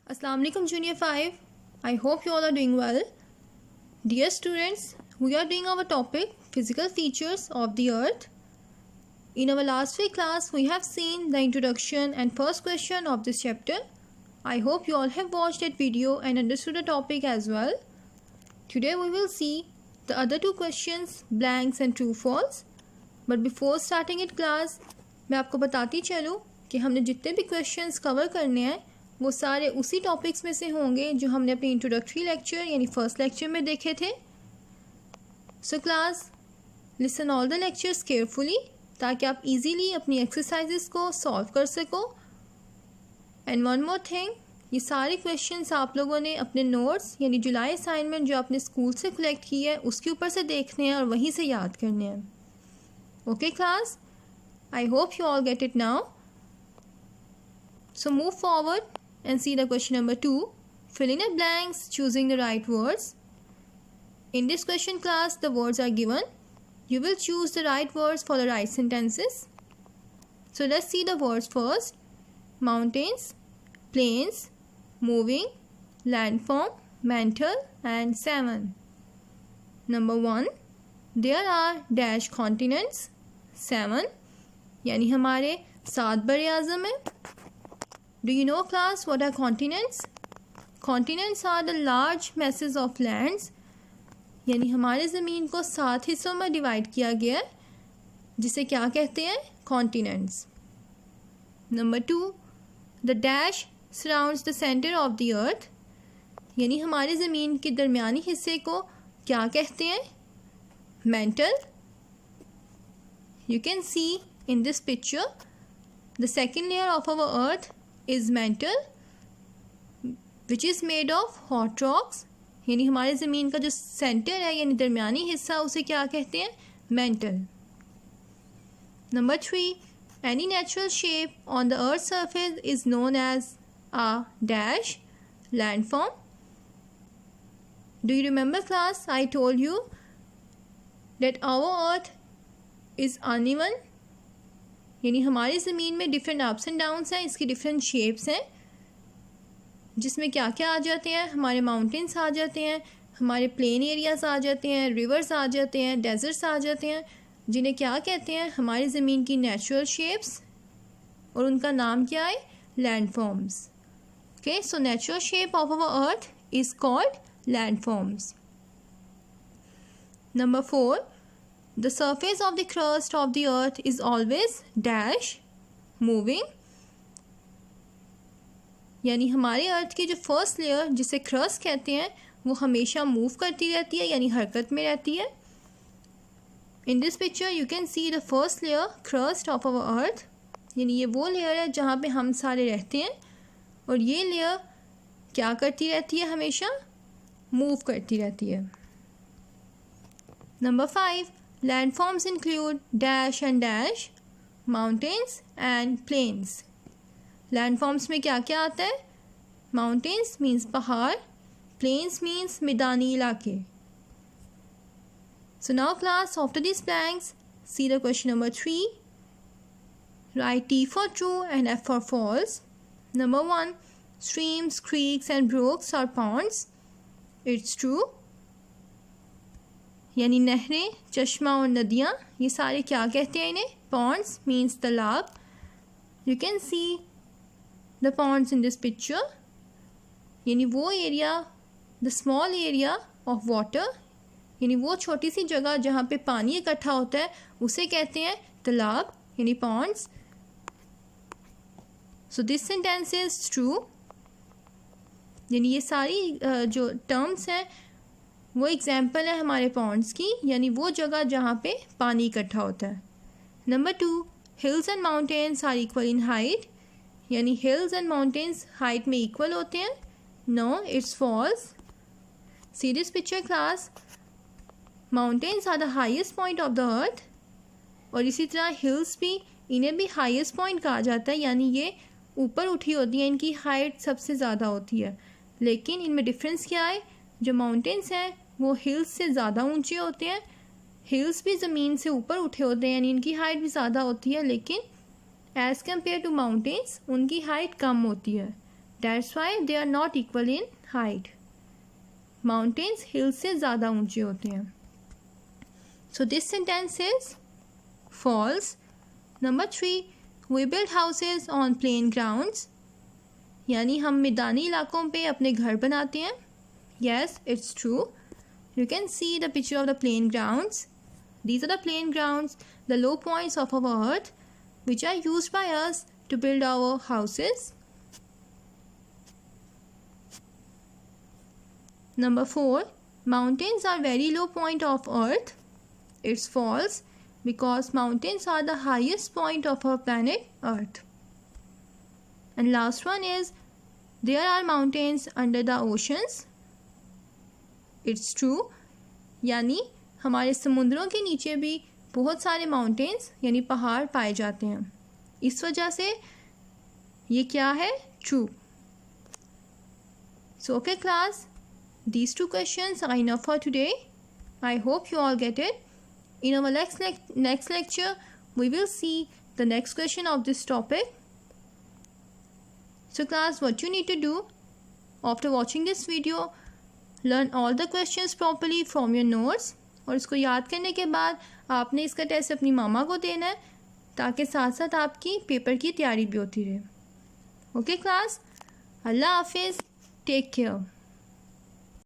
Assalamu alaikum Junior 5. I hope you all are doing well. Dear students, we are doing our topic physical features of the earth. In our last week class, we have seen the introduction and first question of this chapter. I hope you all have watched that video and understood the topic as well. Today we will see the other two questions, blanks and true false. But before starting it class, मैं आपको बताती चलूँ कि हमने जितने भी questions cover करने हैं वो सारे उसी टॉपिक्स में से होंगे जो हमने अपने इंट्रोडक्टरी लेक्चर यानी फर्स्ट लेक्चर में देखे थे. So class listen all the lectures carefully ताकि आप इजीली अपनी एक्सरसाइजेस को सॉल्व कर सको. एंड वन मोर थिंग, ये सारे क्वेश्चंस आप लोगों ने अपने नोट्स यानी जुलाई असाइनमेंट जो आपने स्कूल से कलेक्ट की है उसके ऊपर से देखने हैं और वहीं से याद करने हैं. Okay class, I hope you all get it now. So move forward and see the question number 2. Fill in the blanks choosing the right words. In this question class, the words are given. You will choose the right words for the right sentences. So let's see the words first. Mountains, plains, moving, landform, mantle and salmon. Number 1. There are dash continents. 7. यानी हमारे 7 बड़े आज़म हैं. Do you know class what are continents? Continents are the large masses of lands. यानी हमारे ज़मीन को 7 हिस्सों में डिवाइड किया गया है जिसे क्या कहते हैं? Continents. Number 2. The dash surrounds the centre of the अर्थ. यानी हमारे ज़मीन के दरमियानी हिस्से को क्या कहते हैं? Mental. You can C in this picture the second layer of our earth is mantle which is made of hot rocks. यानी हमारे ज़मीन का जो सेंटर है यानी दरमियानी हिस्सा उसे क्या कहते हैं? Mental. Number 3. any natural shape on the earth's surface is known as a dash landform. Do you remember class? I told you that our earth is uneven. यानी हमारी ज़मीन में डिफरेंट अप्स एंड डाउन्स हैं, इसकी different shapes हैं जिसमें क्या क्या आ जाते हैं? हमारे माउंटेन्स आ जाते हैं, हमारे प्लेन एरियाज़ आ जाते हैं, रिवर्स आ जाते हैं, डेजर्ट्स आ जाते हैं जिन्हें क्या कहते हैं? हमारी ज़मीन की नेचुरल शेप्स. और उनका नाम क्या है? Landforms. Okay, so natural shape of our earth is called landforms. Number 4. The surface of the crust of the earth is always dash moving. यानी हमारे अर्थ की जो फर्स्ट लेयर जिसे क्रस्ट कहते हैं वो हमेशा मूव करती रहती है यानी हरकत में रहती है. In this picture you can see the first layer crust of our earth. यानी ये वो लेयर है जहाँ पे हम सारे रहते हैं और ये लेयर क्या करती रहती है? हमेशा मूव करती रहती है. Number 5. Landforms include dash and dash, mountains and plains. Landforms में क्या क्या आता है? Mountains means पहाड़, plains means मैदानी इलाके. So now class, after these blanks, see the question number 3. Write T for true and F for false. Number 1. Streams, creeks and brooks are ponds. It's true. यानी नहरें, चश्मा और नदियाँ ये सारे क्या कहते हैं इन्हें? पॉन्ड्स मीन्स तालाब. You can see the ponds in this picture. यानी वो area, the small area of water, यानी वो छोटी सी जगह जहाँ पे पानी इकट्ठा होता है उसे कहते हैं तालाब यानी ponds. So this sentence is true. यानी ये सारी जो टर्म्स हैं वो एग्जाम्पल है हमारे पॉन्ड्स की, यानी वो जगह जहाँ पे पानी इकट्ठा होता है. Number 2. Hills and mountains are equal in height. यानी हिल्स एंड माउंटेन्स हाइट में इक्वल होते हैं. No, it's false. See this picture class. Mountains are the highest point of the earth. और इसी तरह हिल्स भी, इन्हें भी हाईएस्ट पॉइंट कहा जाता है यानी ये ऊपर उठी होती है, इनकी हाइट सबसे ज़्यादा होती है. लेकिन इनमें डिफरेंस क्या है? जो माउंटेन्स हैं वो हिल्स से ज़्यादा ऊंचे होते हैं. हिल्स भी ज़मीन से ऊपर उठे होते हैं यानी इनकी हाइट भी ज़्यादा होती है, लेकिन एज़ कम्पेयर टू माउंटेन्स उनकी हाइट कम होती है. That's why they are not equal in height. Mountains hill से ज़्यादा ऊंचे होते हैं. So this sentence is false. Number 3, we build houses on plain grounds. यानी हम मैदानी इलाकों पे अपने घर बनाते हैं. Yes, it's true. You can see the picture of the plain grounds. These are the plain grounds, the low points of our earth, which are used by us to build our houses. Number 4, mountains are very low point of earth. It's false because mountains are the highest point of our planet earth. And last one is, there are mountains under the oceans. It's true. यानी हमारे समुद्रों के नीचे भी बहुत सारे mountains यानी पहाड़ पाए जाते हैं. इस वजह से ये क्या है? True. So okay class, these 2 questions are enough for today. I hope you all get it. In our next lecture, we will see the next question of this topic. So class, what you need to do after watching this video, learn all the questions properly from your notes. और इसको याद करने के बाद आपने इसका test अपनी मामा को देना है ताकि साथ साथ आपकी पेपर की तैयारी भी होती रहे. ओके क्लास, अल्लाह हाफिज़, टेक केयर.